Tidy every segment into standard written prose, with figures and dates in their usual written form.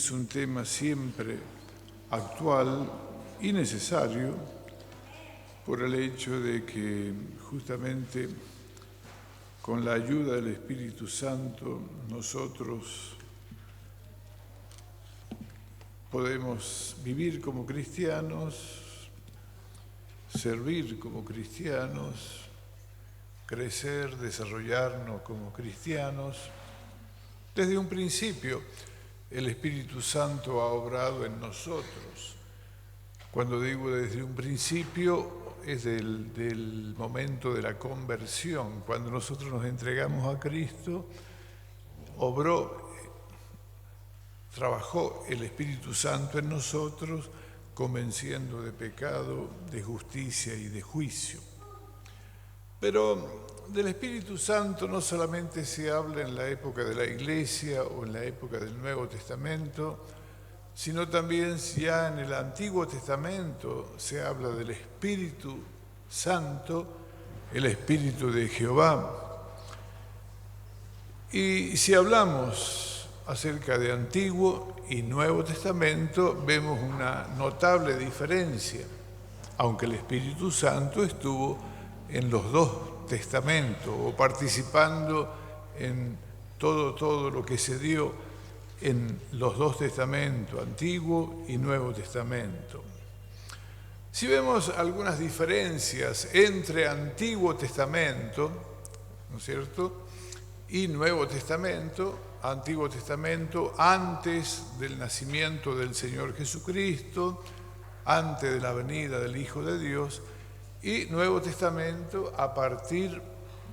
es un tema siempre actual y necesario por el hecho de que justamente con la ayuda del Espíritu Santo nosotros podemos vivir como cristianos, servir como cristianos, crecer, desarrollarnos como cristianos. Desde un principio el Espíritu Santo ha obrado en nosotros. Cuando digo desde un principio es del momento de la conversión. Cuando nosotros nos entregamos a Cristo, trabajó el Espíritu Santo en nosotros, convenciendo de pecado, de justicia y de juicio. Pero del Espíritu Santo no solamente se habla en la época de la Iglesia o en la época del Nuevo Testamento, sino también ya en el Antiguo Testamento se habla del Espíritu Santo, el Espíritu de Jehová. Y si hablamos acerca de Antiguo y Nuevo Testamento, vemos una notable diferencia, aunque el Espíritu Santo estuvo en los dos testamentos o participando en todo lo que se dio en los dos testamentos, Antiguo y Nuevo Testamento. Si vemos algunas diferencias entre Antiguo Testamento, ¿no es cierto?, y Nuevo Testamento, Antiguo Testamento antes del nacimiento del Señor Jesucristo, antes de la venida del Hijo de Dios, y Nuevo Testamento a partir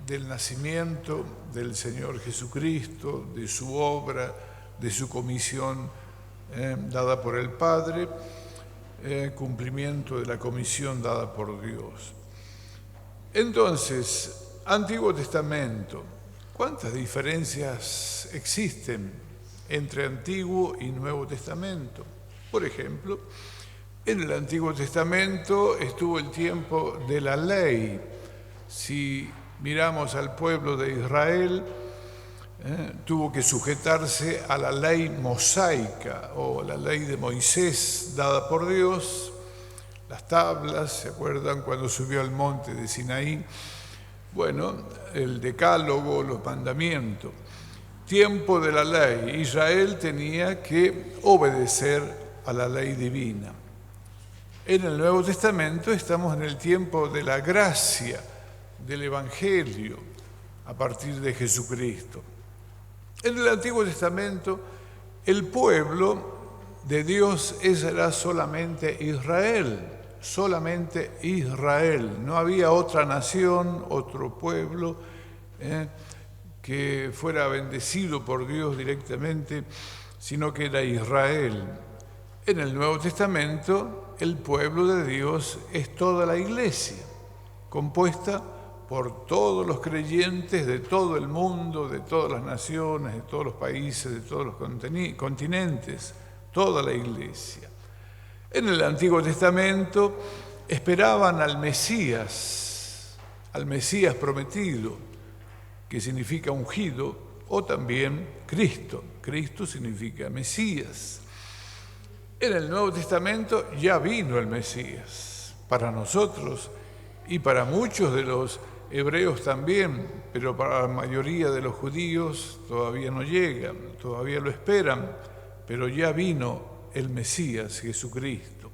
del nacimiento del Señor Jesucristo, de su obra, de su comisión dada por el Padre, cumplimiento de la comisión dada por Dios. Entonces, Antiguo Testamento, ¿cuántas diferencias existen entre Antiguo y Nuevo Testamento? Por ejemplo, en el Antiguo Testamento estuvo el tiempo de la ley. Si miramos al pueblo de Israel, tuvo que sujetarse a la ley mosaica o la ley de Moisés dada por Dios, las tablas, ¿se acuerdan cuando subió al monte de Sinaí? Bueno, el decálogo, los mandamientos. Tiempo de la ley, Israel tenía que obedecer a la ley divina. En el Nuevo Testamento estamos en el tiempo de la gracia, del Evangelio, a partir de Jesucristo. En el Antiguo Testamento, el pueblo de Dios era solamente Israel, no había otra nación, otro pueblo que fuera bendecido por Dios directamente, sino que era Israel. En el Nuevo Testamento, el pueblo de Dios es toda la Iglesia, compuesta por todos los creyentes de todo el mundo, de todas las naciones, de todos los países, de todos los continentes, toda la Iglesia. En el Antiguo Testamento esperaban al Mesías prometido, que significa ungido, o también Cristo. Cristo significa Mesías. En el Nuevo Testamento ya vino el Mesías para nosotros y para muchos de los hebreos también, pero para la mayoría de los judíos todavía no llegan, todavía lo esperan, pero ya vino el Mesías, Jesucristo.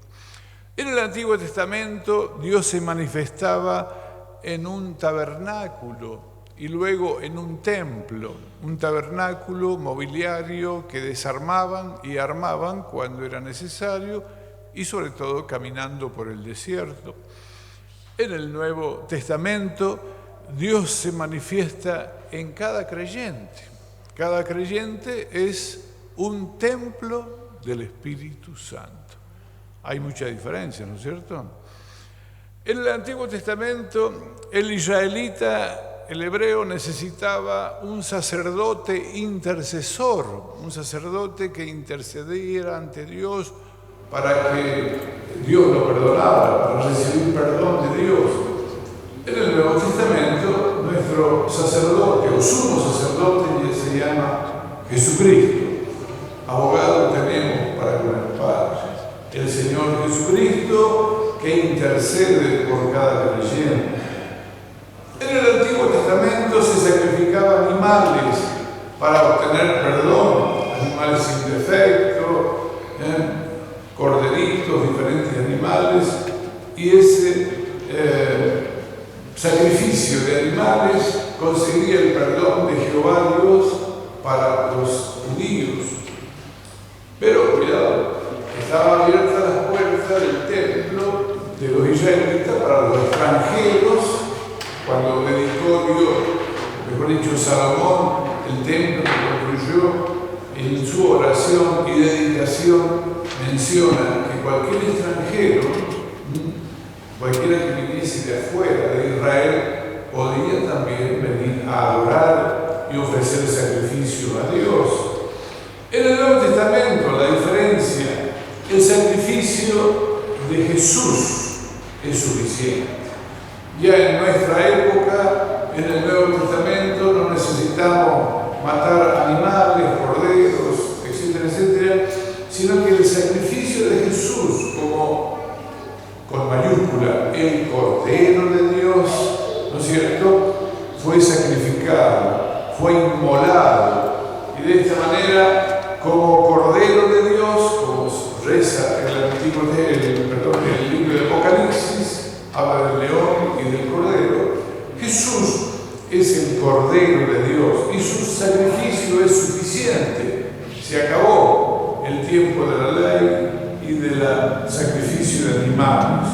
En el Antiguo Testamento Dios se manifestaba en un tabernáculo y luego en un templo, un tabernáculo mobiliario que desarmaban y armaban cuando era necesario y sobre todo caminando por el desierto. En el Nuevo Testamento, Dios se manifiesta en cada creyente. Cada creyente es un templo del Espíritu Santo. Hay mucha diferencia, ¿no es cierto? En el Antiguo Testamento, el israelita, el hebreo, necesitaba un sacerdote intercesor, un sacerdote que intercediera ante Dios para que Dios lo perdonara, para recibir perdón de Dios. En el Nuevo Testamento, nuestro sacerdote o sumo sacerdote se llama Jesucristo. Abogado tenemos Jesucristo que intercede por cada creyente. En el Antiguo Testamento se sacrificaban animales para obtener perdón, animales sin defecto, corderitos, diferentes animales, y ese sacrificio de animales conseguía el perdón de Jehová Dios para los judíos. Pero cuidado, estaban abiertas las puertas del templo de los israelitas para los extranjeros. Cuando dedicó Dios, mejor dicho Salomón, el templo que construyó, en su oración y dedicación menciona que cualquier extranjero, cualquiera que viniese de afuera de Israel, podía también venir a adorar y ofrecer sacrificio a Dios. En el Nuevo Testamento, la diferencia, el sacrificio de Jesús es suficiente. Ya en nuestra época, en el Nuevo Testamento, no necesitamos matar animales, corderos, etcétera, etcétera, sino que el sacrificio de Jesús, como con mayúscula, el Cordero de Dios, ¿no es cierto?, fue sacrificado, fue inmolado, y de esta manera, como Cordero de Dios, como reza el libro de Apocalipsis, habla del león y del cordero, Jesús es el Cordero de Dios y su sacrificio es suficiente. Se acabó el tiempo de la ley y del sacrificio de animales.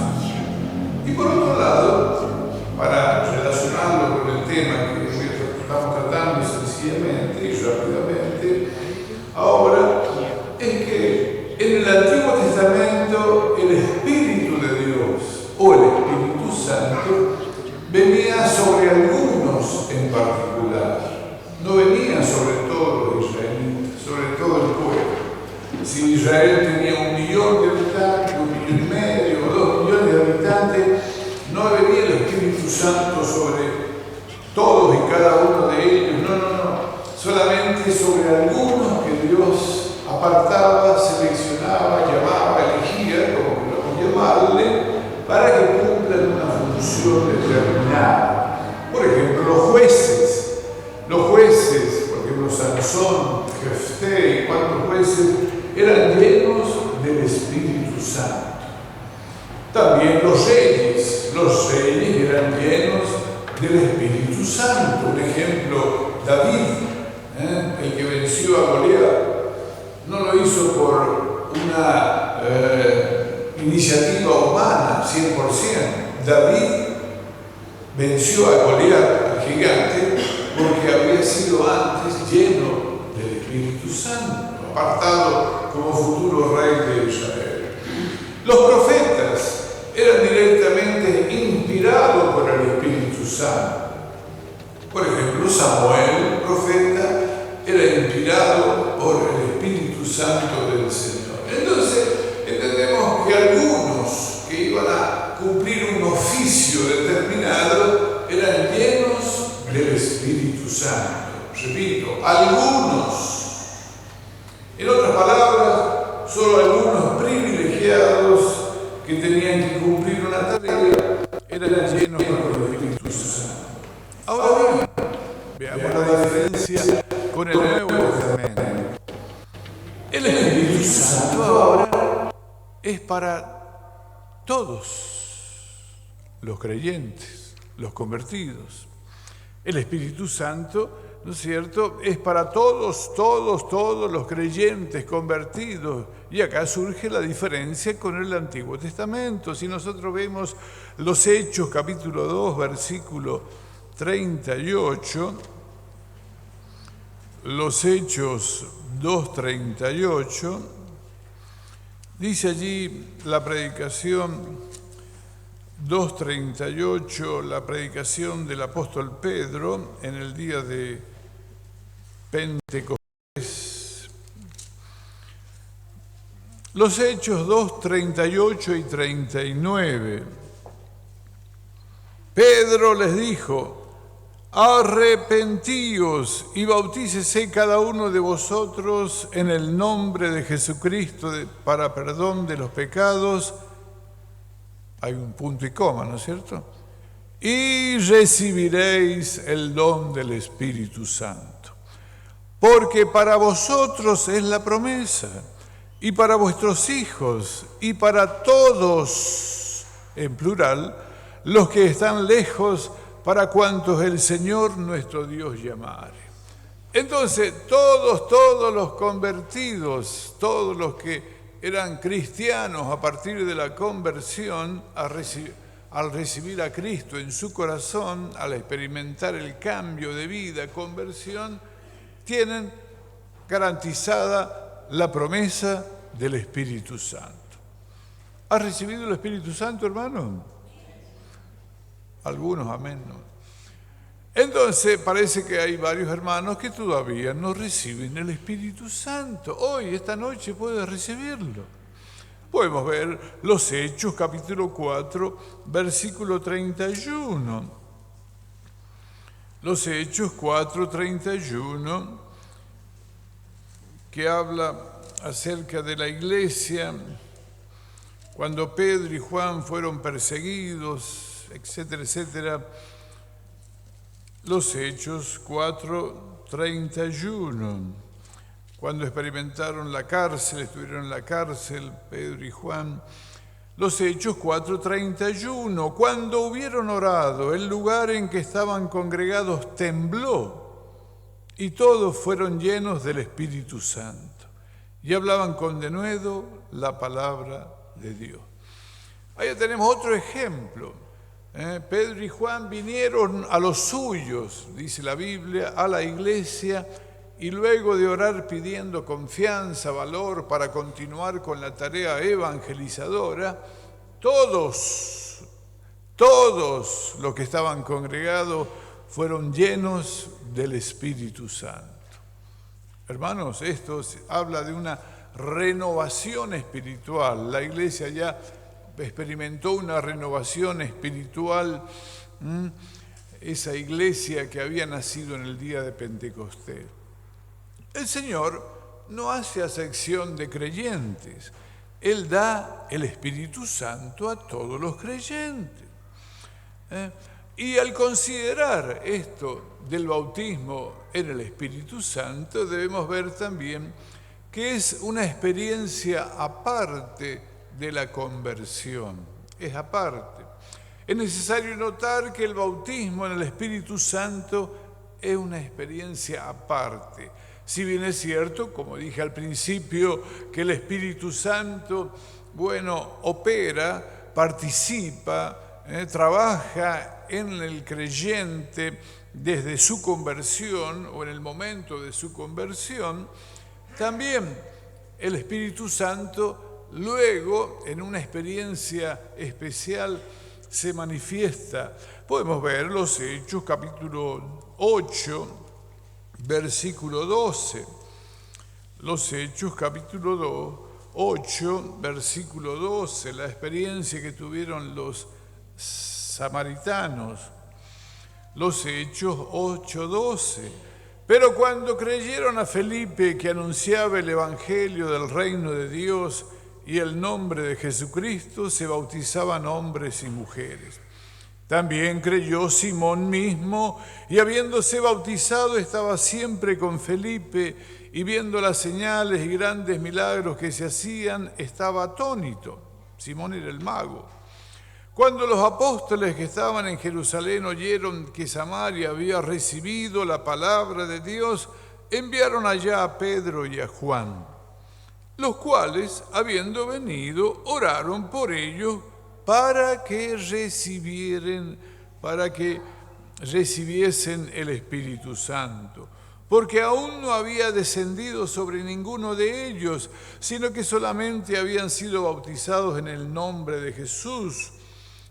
Y por otro lado, para relacionarlo con el tema que estamos tratando sencillamente y rápidamente, ahora es que en el Antiguo Testamento el Espíritu de Dios o el Espíritu Santo venía sobre algunos en particular, no venía sobre todos los israelitas, sobre todo el pueblo. Si Israel tenía 1 millón de habitantes, 1,5 millones o 2 millones de habitantes, no venía el Espíritu Santo sobre todos y cada uno de ellos, no, solamente sobre algunos que Dios apartaba, seleccionaba, llamaba, elegía, como llamarle, para que cumplan una función determinada. Por ejemplo, los jueces, por ejemplo, Sansón, Jefté y cuantos jueces, eran llenos del Espíritu Santo. También los reyes eran llenos del Espíritu Santo. Por ejemplo, David, el que venció a Goliat, no lo hizo por una iniciativa humana 100%. David venció a Goliat, al gigante, porque había sido antes lleno del Espíritu Santo, apartado como futuro rey de Israel. Los profetas eran directamente inspirados por el Espíritu Santo. Por ejemplo, Samuel, profeta, era inspirado por el Espíritu Santo del Señor. Entonces, entendemos que algunos que iban a cumplir un oficio determinado eran llenos del Espíritu Santo. Repito, algunos. En otras palabras, solo algunos privilegiados que tenían que cumplir una tarea eran llenos por el Espíritu Santo. Ahora bien, veamos la diferencia con el Nuevo Testamento. El Espíritu Santo ahora es para todos los creyentes, los convertidos. El Espíritu Santo, ¿no es cierto?, es para todos los creyentes convertidos. Y acá surge la diferencia con el Antiguo Testamento. Si nosotros vemos los Hechos, capítulo 2, versículo 38, los Hechos 2:38, dice allí la predicación 2:38, la predicación del apóstol Pedro en el día de Pentecostés. Los Hechos 2:38 y 39. Pedro les dijo: arrepentíos y bautícese cada uno de vosotros en el nombre de Jesucristo para perdón de los pecados, Hay un punto y coma, ¿no es cierto? Y recibiréis el don del Espíritu Santo. Porque para vosotros es la promesa, y para vuestros hijos, y para todos, en plural, los que están lejos, para cuantos el Señor nuestro Dios llamare. Entonces, todos los convertidos, todos los que eran cristianos a partir de la conversión, al recibir a Cristo en su corazón, al experimentar el cambio de vida, conversión, tienen garantizada la promesa del Espíritu Santo. ¿Has recibido el Espíritu Santo, hermano? Algunos, amén. ¿No? Entonces parece que hay varios hermanos que todavía no reciben el Espíritu Santo. Hoy, esta noche, puedes recibirlo. Podemos ver los Hechos, capítulo 4, versículo 31. Los Hechos 4, 31, que habla acerca de la iglesia, cuando Pedro y Juan fueron perseguidos, etcétera, etcétera. Los Hechos 4, 31, cuando experimentaron la cárcel, estuvieron en la cárcel, Pedro y Juan. Los Hechos 4, 31, cuando hubieron orado, el lugar en que estaban congregados tembló y todos fueron llenos del Espíritu Santo y hablaban con denuedo la palabra de Dios. Ahí tenemos otro ejemplo. Pedro y Juan vinieron a los suyos, dice la Biblia, a la iglesia, y luego de orar pidiendo confianza, valor para continuar con la tarea evangelizadora, todos los que estaban congregados fueron llenos del Espíritu Santo. Hermanos, esto habla de una renovación espiritual. La iglesia ya experimentó una renovación espiritual, esa iglesia que había nacido en el día de Pentecostés. El Señor no hace acepción de creyentes, Él da el Espíritu Santo a todos los creyentes. Y al considerar esto del bautismo en el Espíritu Santo, debemos ver también que es una experiencia aparte de la conversión, es aparte. Es necesario notar que el bautismo en el Espíritu Santo es una experiencia aparte. Si bien es cierto, como dije al principio, que el Espíritu Santo, opera, participa, trabaja en el creyente desde su conversión o en el momento de su conversión, también el Espíritu Santo luego, en una experiencia especial, se manifiesta. Podemos ver los Hechos, capítulo 8, versículo 12. Los Hechos, capítulo 8, versículo 12, la experiencia que tuvieron los samaritanos. Los Hechos 8, 12. Pero cuando creyeron a Felipe, que anunciaba el evangelio del reino de Dios y el nombre de Jesucristo, se bautizaban hombres y mujeres. También creyó Simón mismo, y habiéndose bautizado estaba siempre con Felipe, y viendo las señales y grandes milagros que se hacían, estaba atónito. Simón era el mago. Cuando los apóstoles que estaban en Jerusalén oyeron que Samaria había recibido la palabra de Dios, enviaron allá a Pedro y a Juan, los cuales, habiendo venido, oraron por ellos para que recibiesen el Espíritu Santo, porque aún no había descendido sobre ninguno de ellos, sino que solamente habían sido bautizados en el nombre de Jesús.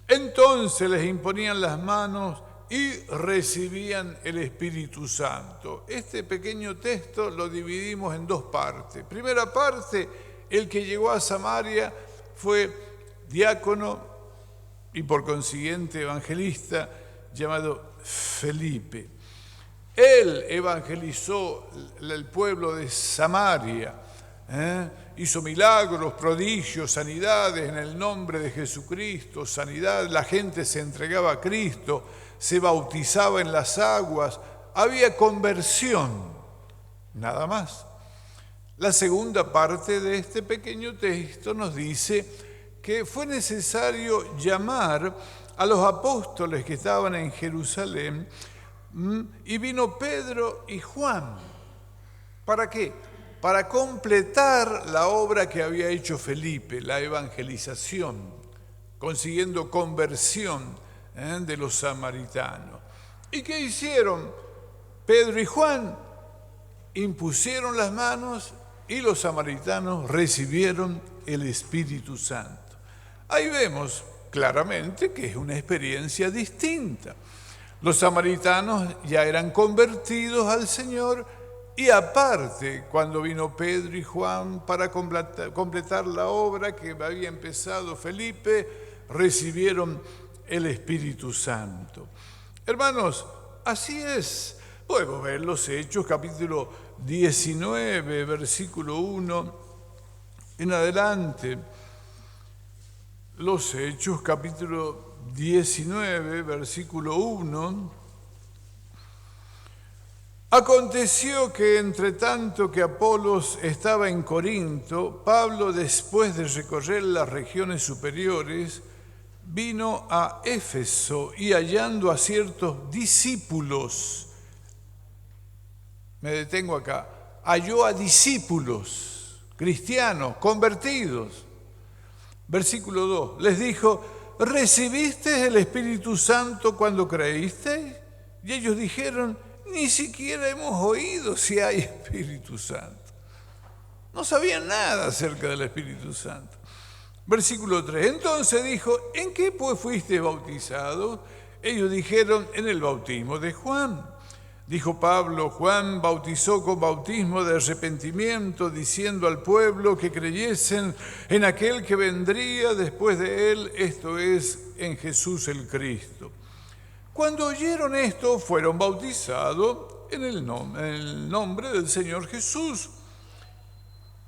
Entonces les imponían las manos y recibían el Espíritu Santo. Este pequeño texto lo dividimos en dos partes. Primera parte, el que llegó a Samaria fue diácono y por consiguiente evangelista llamado Felipe. Él evangelizó el pueblo de Samaria Hizo milagros, prodigios, sanidades en el nombre de Jesucristo, sanidad, la gente se entregaba a Cristo, se bautizaba en las aguas, había conversión, nada más. La segunda parte de este pequeño texto nos dice que fue necesario llamar a los apóstoles que estaban en Jerusalén y vino Pedro y Juan. ¿Para qué? Para completar la obra que había hecho Felipe, la evangelización, consiguiendo conversión de los samaritanos. ¿Y qué hicieron? Pedro y Juan impusieron las manos y los samaritanos recibieron el Espíritu Santo. Ahí vemos claramente que es una experiencia distinta. Los samaritanos ya eran convertidos al Señor y aparte, cuando vino Pedro y Juan para completar la obra que había empezado Felipe, recibieron el Espíritu Santo. Hermanos, así es. Podemos ver los Hechos, capítulo 19, versículo 1 en adelante. Los Hechos, capítulo 19, versículo 1. Aconteció que entre tanto que Apolos estaba en Corinto, Pablo, después de recorrer las regiones superiores, vino a Éfeso y hallando a ciertos discípulos, me detengo acá, halló a discípulos cristianos convertidos. Versículo 2, les dijo: ¿recibisteis el Espíritu Santo cuando creísteis? Y ellos dijeron: ni siquiera hemos oído si hay Espíritu Santo. No sabían nada acerca del Espíritu Santo. Versículo 3, entonces dijo: ¿en qué pues fuiste bautizados? Ellos dijeron: en el bautismo de Juan. Dijo Pablo: Juan bautizó con bautismo de arrepentimiento, diciendo al pueblo que creyesen en aquel que vendría después de él, esto es, en Jesús el Cristo. Cuando oyeron esto, fueron bautizados en el nombre del Señor Jesús.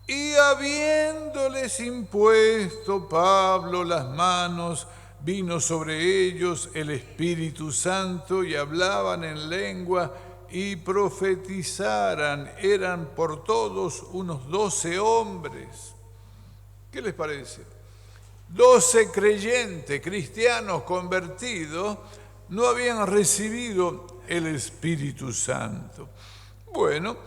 Y habiéndoles impuesto Pablo las manos, vino sobre ellos el Espíritu Santo y hablaban en lengua y profetizaran. Eran por todos unos 12 hombres. ¿Qué les parece? 12 creyentes, cristianos convertidos, no habían recibido el Espíritu Santo. Bueno,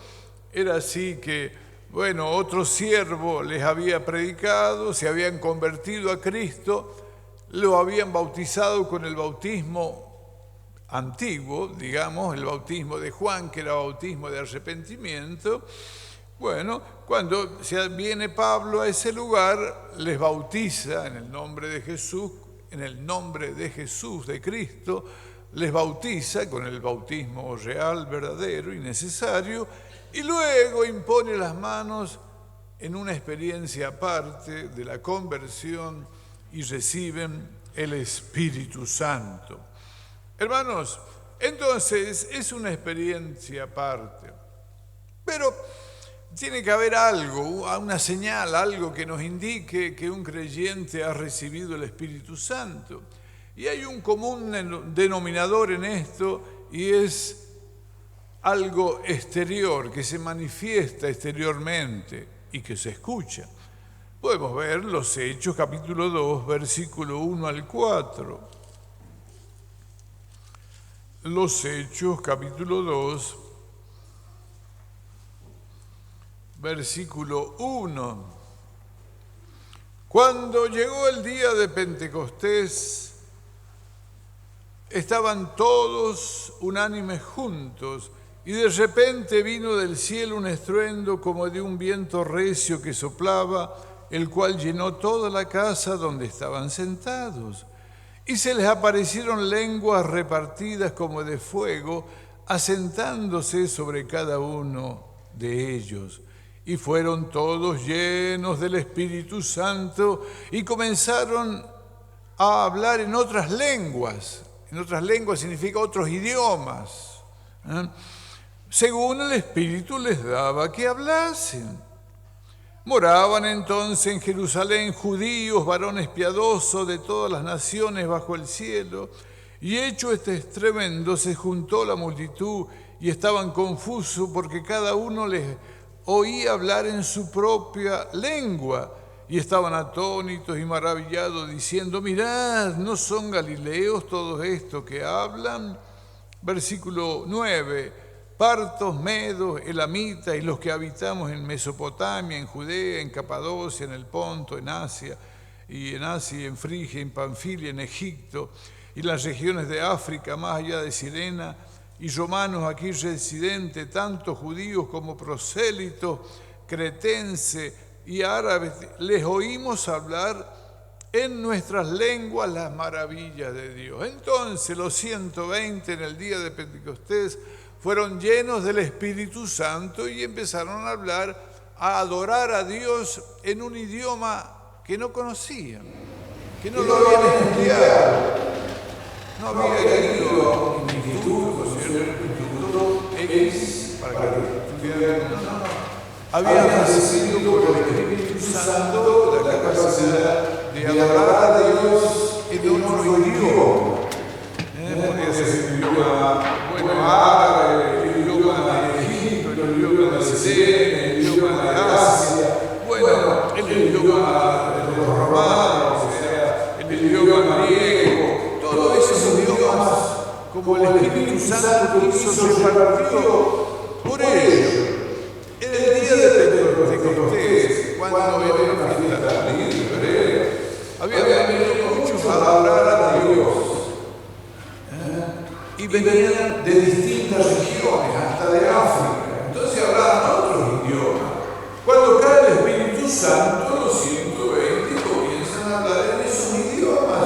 era así que, otro siervo les había predicado, se habían convertido a Cristo, lo habían bautizado con el bautismo antiguo, digamos, el bautismo de Juan, que era bautismo de arrepentimiento. Bueno, cuando viene Pablo a ese lugar, les bautiza en el nombre de Jesús, en el nombre de Jesús, de Cristo, les bautiza con el bautismo real, verdadero y necesario, y luego impone las manos en una experiencia aparte de la conversión y reciben el Espíritu Santo. Hermanos, entonces es una experiencia aparte, pero tiene que haber algo, una señal, algo que nos indique que un creyente ha recibido el Espíritu Santo. Y hay un común denominador en esto, y es algo exterior, que se manifiesta exteriormente y que se escucha. Podemos ver los Hechos, capítulo 2, versículo 1 al 4. Los Hechos, capítulo 2, versículo 1. Cuando llegó el día de Pentecostés, estaban todos unánimes juntos, y de repente vino del cielo un estruendo como de un viento recio que soplaba, el cual llenó toda la casa donde estaban sentados. Y se les aparecieron lenguas repartidas como de fuego, asentándose sobre cada uno de ellos. Y fueron todos llenos del Espíritu Santo y comenzaron a hablar en otras lenguas. En otras lenguas significa otros idiomas, según el Espíritu les daba que hablasen. Moraban entonces en Jerusalén judíos, varones piadosos de todas las naciones bajo el cielo. Y hecho este estruendo, se juntó la multitud y estaban confusos porque cada uno les oía hablar en su propia lengua. Y estaban atónitos y maravillados, diciendo: mirad, ¿no son galileos todos estos que hablan? Versículo 9. Partos, medos, elamitas y los que habitamos en Mesopotamia, en Judea, en Capadocia, en el Ponto, en Asia, y en Frigia, en Panfilia, en Egipto, y las regiones de África, más allá de Sirena, y romanos aquí residentes, tanto judíos como prosélitos, cretenses y árabes, les oímos hablar en nuestras lenguas las maravillas de Dios. Entonces los 120 en el día de Pentecostés fueron llenos del Espíritu Santo y empezaron a hablar, a adorar a Dios en un idioma que no conocían, que no lo habían estudiado. No había ido al instituto, X, para que estudiaran. Habían recibido por el Espíritu Santo la capacidad de adorar a Dios en otro idioma. Podría ser el idioma árabe, el idioma de Egipto, el idioma de Sirena, el idioma de Asia, el idioma de los romanos, o sea, el idioma griego, todos esos idiomas, como el Espíritu Santo hizo, se repartió por ellos. En el día de Pentecostés, cuando era una fiesta libre, había venido muchos a adorar a Dios. Y venían de distintas regiones, hasta de África. Entonces hablaban otros idiomas. Cuando cae el Espíritu Santo, los 120 comienzan a hablar en esos idiomas.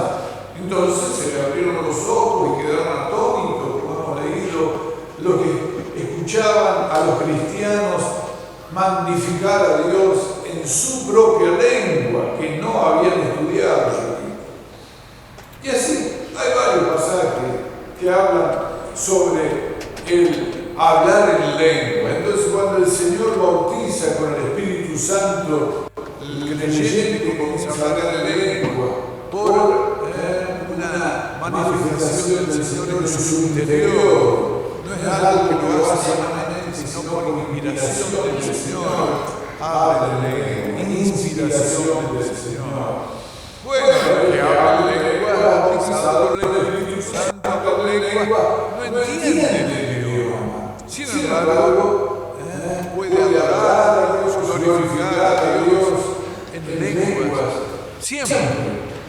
Entonces se le abrieron los ojos y quedaron atónitos, como hemos leído, los que escuchaban a los cristianos magnificar a Dios en su propia lengua, que no habían estudiado. Y así, hay varios pasajes que hablan sobre el hablar en lengua. Entonces, cuando el Señor bautiza con el Espíritu Santo, el creyente comienza a hablar en lengua por una manifestación del Señor en su interior. No es algo que lo hace humanamente, sino por inspiración del Señor. Habla en lengua, inspiración del Señor. Bueno, que habla en lengua, bautizado por el Espíritu Santo, habla en lengua, no entiende el idioma. Sin embargo, puede adorar a Dios, glorificar a Dios en lenguas, siempre,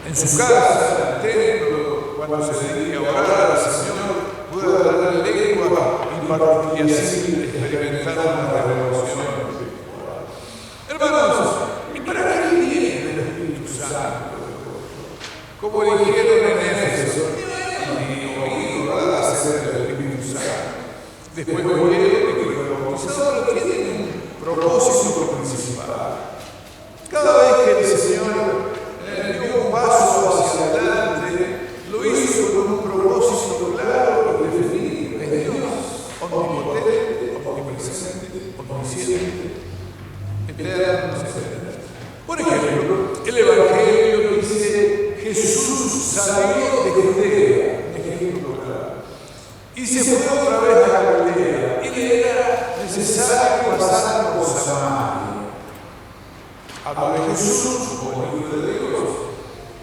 en su casa, en el templo, cuando se dedique a orar al Señor, puede hablar en lengua y así experimentar una revelación. Hermanos, ¿y para qué viene el Espíritu Santo? Como dijeron en Éfeso, y oído hacer el Espíritu Santo. Después oyeron que el bautizador tiene un propósito principal. Cada vez que el Señor dio un paso hacia adelante, lo hizo con un propósito claro y definido. Es Dios, omnipotente, omnipresente, omnisciente, eterno, etc. Por ejemplo, el Evangelio dice: Jesús salió de Judea, ejemplo claro, y se fue otra vez a Galilea, y le era necesario pasar por Samaria. Habla de Jesús como el Hijo de Dios.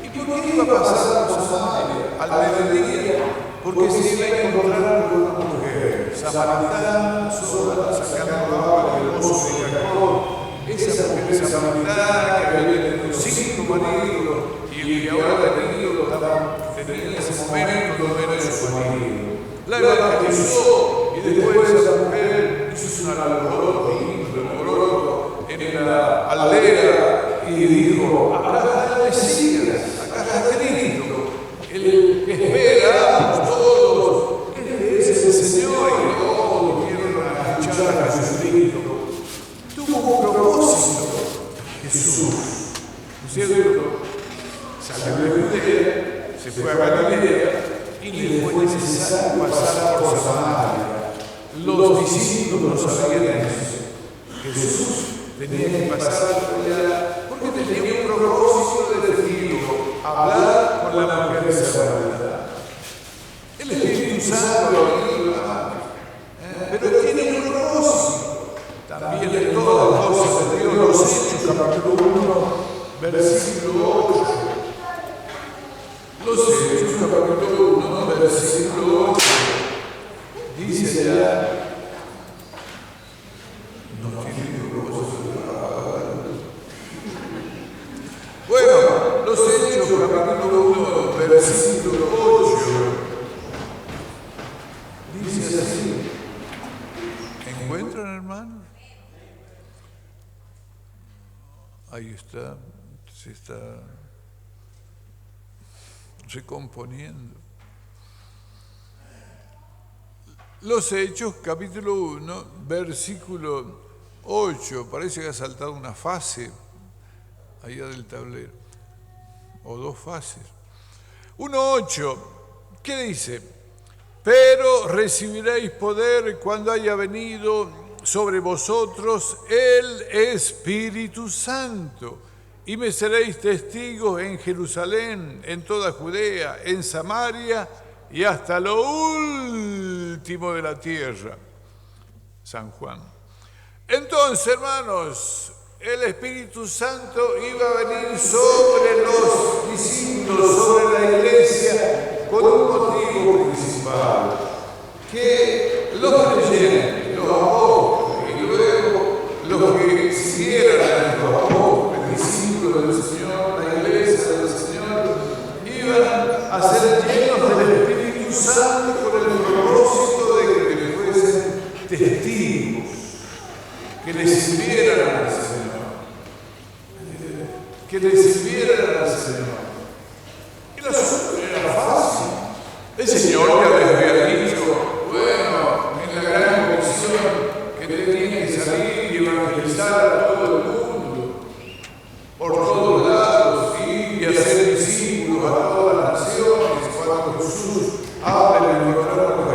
¿Y por qué iba a pasar por Samaria? Al mediodía, porque se iba a encontrar con una mujer samaritana, sola, sacando agua del pozo de Jacob. Esa mujer samaritana que había tenido 5 maridos y el que ahora ha tenido tenía en ese momento no era su marido. La evangelizó y después esa mujer hizo un alboroto en la aldea y dijo: acá está el Mesías, acá está Cristo, el que esperamos todos, este es el Señor, y todos vinieron a escuchar a Jesucristo. Tuvo un propósito, Jesús, ¿no es cierto? Salió de Judea, se fue a Galilea y le fue necesario pasar por Samaria. Los discípulos sabían eso. Jesús tenía que pasar por allá, porque tenía un propósito definido, hablar con la mujer de Samaria. El Espíritu Santo lo ayuda, pero tiene un propósito. También en todas las cosas de Dios, los Hechos, capítulo 1, versículo 8. Los Hechos, capítulo 1, versículo 8. Dice allá, no tiene propósito. Bueno, los Hechos, capítulo 1, versículo 8. Dice así. ¿Encuentran, hermanos? Ahí está, se está recomponiendo. Los Hechos, capítulo 1, versículo 8. Parece que ha saltado una fase allá del tablero, o dos fases. 1:8, ¿qué dice? Pero recibiréis poder cuando haya venido sobre vosotros el Espíritu Santo, y me seréis testigos en Jerusalén, en toda Judea, en Samaria y hasta lo último de la tierra. San Juan. Entonces, hermanos, el Espíritu Santo iba a venir sobre los discípulos, sobre la iglesia, con un motivo principal, que los creyentes, los apóstoles y luego los que siguieran a los apóstoles, discípulos del Señor, la iglesia del Señor, iban a ser llenos del Espíritu Santo con el propósito de que fuesen testigos, que les sirvieran al Señor, que les sirvieran al Señor. Y la solución era fácil. El Señor ya les había dicho, bueno, en la gran comisión que tenían que salir y evangelizar a todo el mundo, por todos lados, y hacer discípulos a todas las naciones. Cuando Jesús habla en el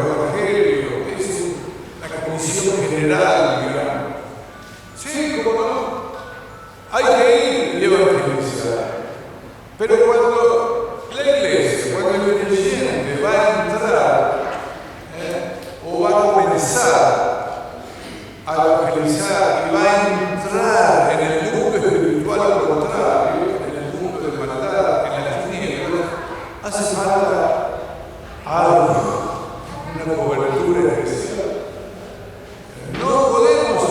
Evangelio, es la comisión general, digamos. Sí, ¿cómo no? Hay que ir y evangelizar. Pero cuando la iglesia, cuando el creyente va a entrar o va a comenzar a evangelizar y va a entrar en el mundo espiritual al contrario, en el mundo de maldad, en las tinieblas, hace falta algo, una cobertura especial. No podemos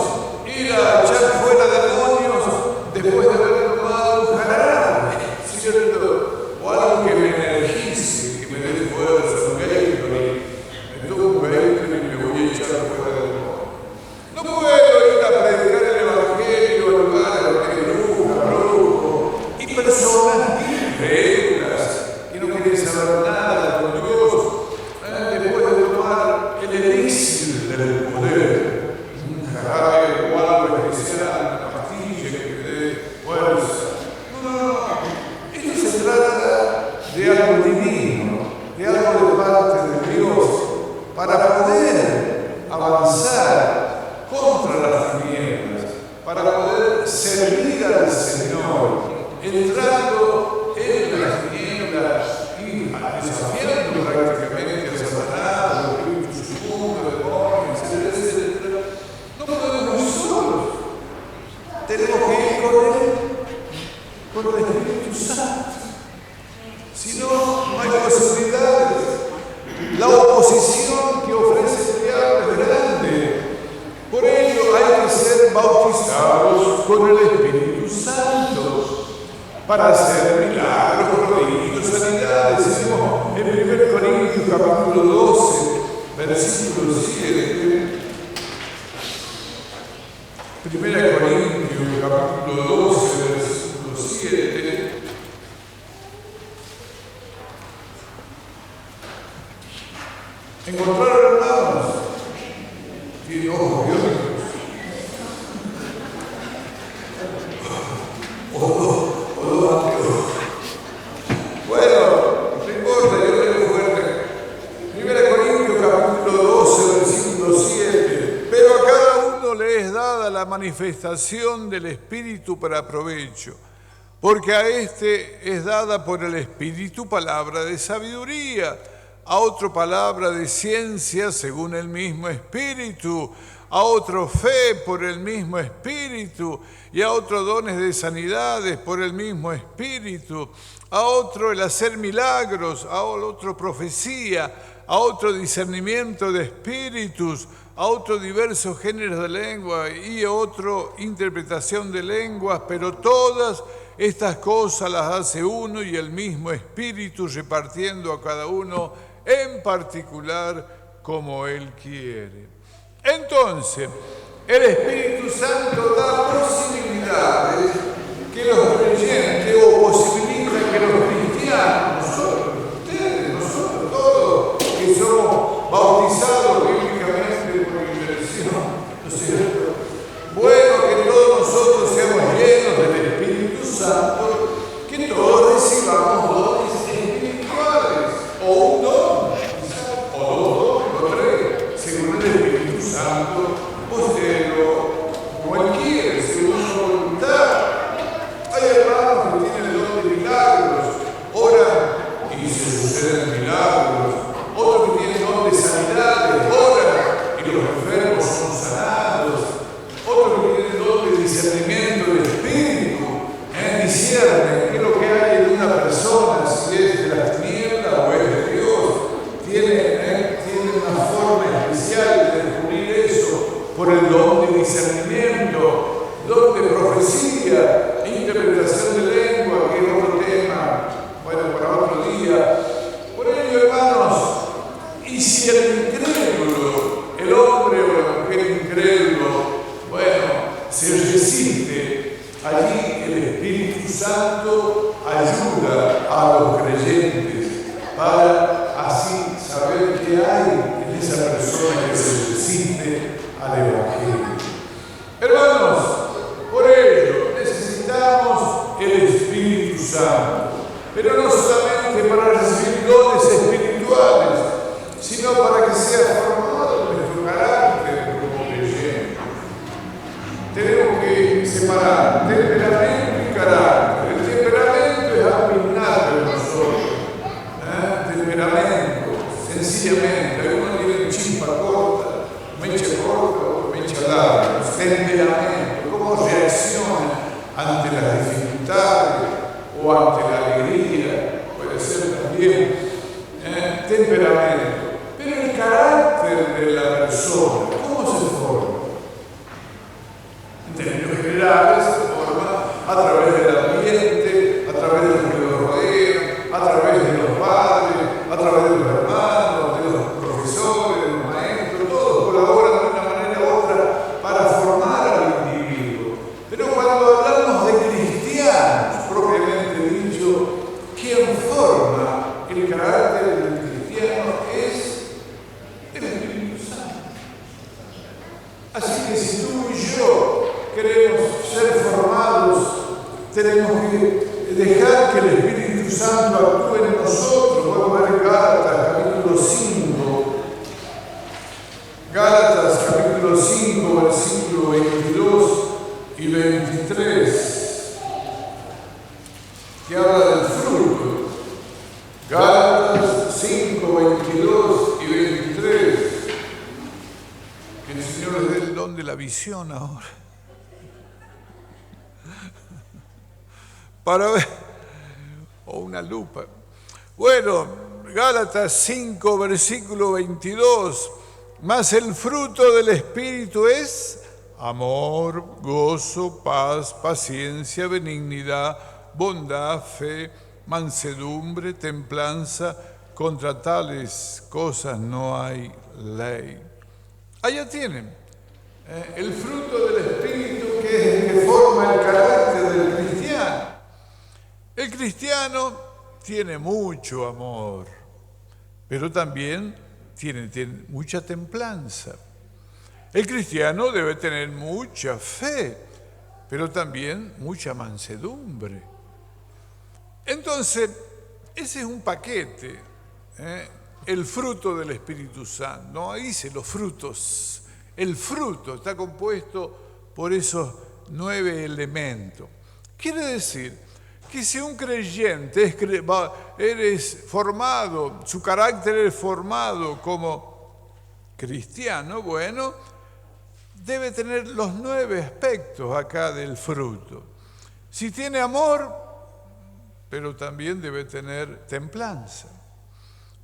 ir a echar fuera demonios después de haber tomado un jarabe, ¿cierto? O algo que me energice, que me dé fuerza, un Gatorade. Me tomo un Gatorade y me voy a echar fuera demonios. No puedo ir a predicar el Evangelio a lugares donde hay brujo y personas incrédulas que no quieren saber nada con Dios, después de tomar el elixir del poder, un jarabe o algo especial, una pastilla que te dé fuerza. No. Esto se trata de algo divino, de algo de parte de Dios, para poder avanzar contra las tinieblas, para poder servir al Señor, entrando en las tinieblas y desafiando prácticamente a Satanás, a los espíritus inmundos, demonios, etcétera. No podemos ir solos. Tenemos que ir con el Espíritu Santo. Si no, no hay posibilidades. La oposición que ofrece el diablo es grande. Por ello hay que ser bautizados con el Espíritu Santo para hacer milagros, prodigios, sanidades. Decimos en 1 Corintios capítulo 12, versículo 7. 1 Corintios capítulo 12, versículo 7. ¿Encontraron, hermanos? Sí, ojo, Dios. Bueno, no importa, yo leo fuerte. 1 Corintios capítulo 12, versículo 7. Pero a cada uno le es dada la la manifestación del Espíritu para provecho, porque a este es dada por el Espíritu palabra de sabiduría, a otro palabra de ciencia según el mismo Espíritu, a otro fe por el mismo Espíritu, y a otro dones de sanidades por el mismo Espíritu, a otro el hacer milagros, a otro profecía, a otro discernimiento de espíritus, a otro diversos géneros de lengua y a otro interpretación de lenguas, pero todas estas cosas las hace uno y el mismo Espíritu, repartiendo a cada uno en particular como Él quiere. Entonces, el Espíritu Santo da posibilidades que los creyentes, o posibilita que los cristianos, nosotros todos, que somos bautizados bíblicamente por inmersión, ¿no es cierto? Bueno, que todos nosotros seamos llenos del Espíritu Santo, que todos recibamos dones espirituales, o un don, o dos dones, o tres, según el Espíritu Santo, usted cualquiera, según su voluntad. Hay hermanos que tienen el don de milagros, oran y se suceden milagros. Otros que tienen don de sanidades, oran y los enfermos son sanados. Otros que tienen don de discernimiento del espíritu, disciernen qué es lo que hay en una persona, si es de las tinieblas o es de Dios. Tienen una forma especial de descubrir eso por el don de discernimiento, don de profecía, interpretación de lengua, que es otro tema, bueno, para otro día. Por ello, hermanos, y si el incrédulo, el hombre o la mujer incrédulo, bueno, se resiste, allí el Espíritu Santo ayuda a los creyentes para así saber qué hay en esa persona que se resiste al Evangelio. Hermanos, por ello necesitamos el Espíritu Santo, pero no solamente para recibir dones espirituales, sino para que sea formado nuestro carácter como creyentes. Tenemos que separar temperamento y carácter. El temperamento es algo innato en nosotros. Temperamento, sencillamente, algunos tienen chispa corta, mecha corta o mecha larga. Temperamento, cómo reacciona ante las dificultades o ante la alegría, puede ser también temperamento. Pero el carácter de la persona, ¿cómo se forma? En términos generales, se forma a través del ambiente, a través de los que lo rodean, a través de los padres, a través de los hermanos, de los profesores, de los maestros, todos colaboran de una manera u otra para formar al individuo. Pero cuando hablamos de cristianos, propiamente dicho, quien forma el carácter del cristiano es el Espíritu Santo. Así que si tú y yo queremos ser formados, tenemos que dejar que el Espíritu Santo actúe en nosotros. Vamos a ver Gálatas capítulo 5. Gálatas capítulo 5, versículo 22 y 23, que habla del fruto. Gálatas 5, 22 y 23. Que el Señor les dé el don de la visión ahora. Para ver, o una lupa. Bueno, Gálatas 5, versículo 22. Mas el fruto del Espíritu es amor, gozo, paz, paciencia, benignidad, bondad, fe, mansedumbre, templanza. Contra tales cosas no hay ley. Allá tienen el fruto del Espíritu, que es el que forma el carácter del cristiano. El cristiano tiene mucho amor, pero también tiene mucha templanza. El cristiano debe tener mucha fe, pero también mucha mansedumbre. Entonces, ese es un paquete, el fruto del Espíritu Santo. No dice los frutos. El fruto está compuesto por esos 9 elementos. Quiere decir que si un creyente eres formado, su carácter es formado como cristiano, bueno, debe tener los 9 aspectos acá del fruto. Si tiene amor, pero también debe tener templanza.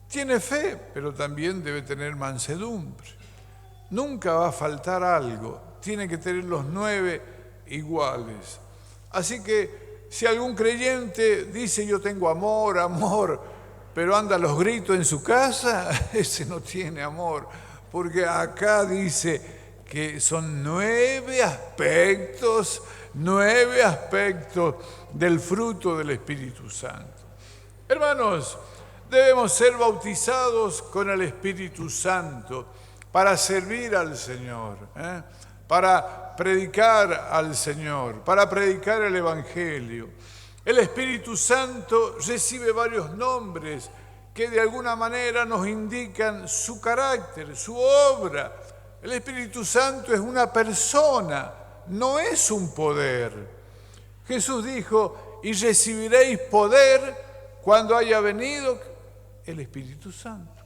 Tiene fe, pero también debe tener mansedumbre. Nunca va a faltar algo, tiene que tener los 9 iguales. Así que si algún creyente dice yo tengo amor, pero anda a los gritos en su casa, ese no tiene amor, porque acá dice que son 9 aspectos del fruto del Espíritu Santo. Hermanos, debemos ser bautizados con el Espíritu Santo para servir al Señor, para predicar al Señor, para predicar el Evangelio. El Espíritu Santo recibe varios nombres que de alguna manera nos indican su carácter, su obra. El Espíritu Santo es una persona, no es un poder. Jesús dijo, y recibiréis poder cuando haya venido el Espíritu Santo.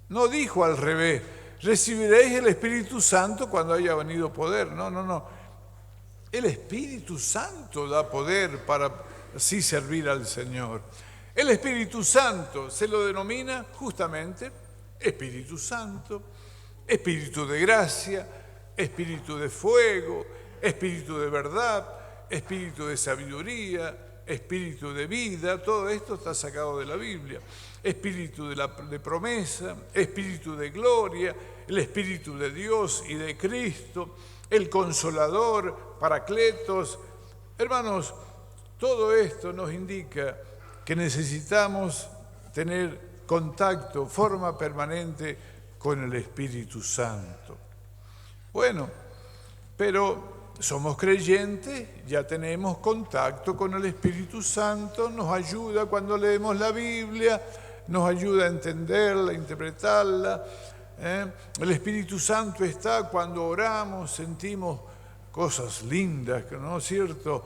No dijo al revés, recibiréis el Espíritu Santo cuando haya venido poder. No. El Espíritu Santo da poder para así servir al Señor. El Espíritu Santo se lo denomina justamente Espíritu Santo, Espíritu de gracia, Espíritu de fuego, Espíritu de verdad, Espíritu de sabiduría, Espíritu de vida. Todo esto está sacado de la Biblia. Espíritu de promesa, Espíritu de gloria, el Espíritu de Dios y de Cristo, el Consolador, Paracletos. Hermanos, todo esto nos indica que necesitamos tener contacto, forma permanente con el Espíritu Santo. Bueno, pero somos creyentes, ya tenemos contacto con el Espíritu Santo, nos ayuda cuando leemos la Biblia, nos ayuda a entenderla, a interpretarla. El Espíritu Santo está cuando oramos, sentimos cosas lindas, ¿no es cierto?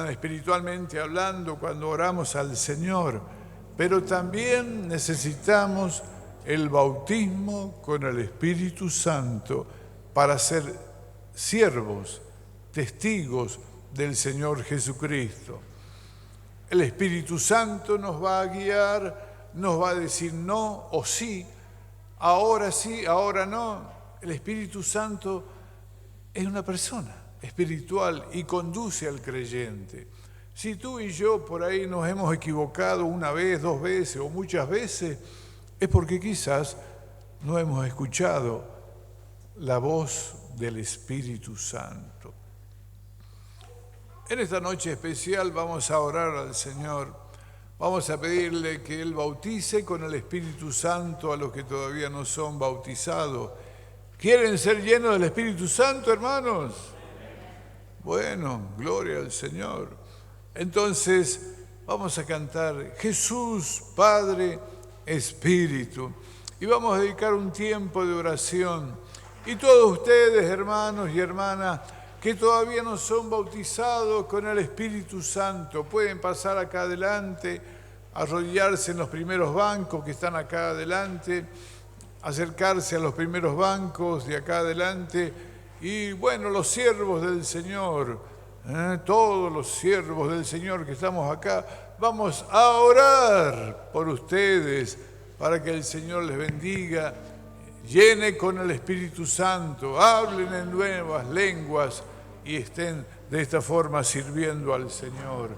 Espiritualmente hablando, cuando oramos al Señor. Pero también necesitamos el bautismo con el Espíritu Santo para ser siervos, testigos del Señor Jesucristo. El Espíritu Santo nos va a guiar, nos va a decir no o sí, ahora no. El Espíritu Santo es una persona espiritual y conduce al creyente. Si tú y yo por ahí nos hemos equivocado una vez, 2 veces o muchas veces, es porque quizás no hemos escuchado la voz del Espíritu Santo. En esta noche especial vamos a orar al Señor. Vamos a pedirle que Él bautice con el Espíritu Santo a los que todavía no son bautizados. ¿Quieren ser llenos del Espíritu Santo, hermanos? Bueno, gloria al Señor. Entonces, vamos a cantar Jesús, Padre, Espíritu. Y vamos a dedicar un tiempo de oración. Y todos ustedes, hermanos y hermanas, que todavía no son bautizados con el Espíritu Santo, pueden pasar acá adelante, arrodillarse en los primeros bancos que están acá adelante, acercarse a los primeros bancos de acá adelante. Y bueno, los siervos del Señor, todos los siervos del Señor que estamos acá, vamos a orar por ustedes para que el Señor les bendiga, llene con el Espíritu Santo, hablen en nuevas lenguas y estén de esta forma sirviendo al Señor.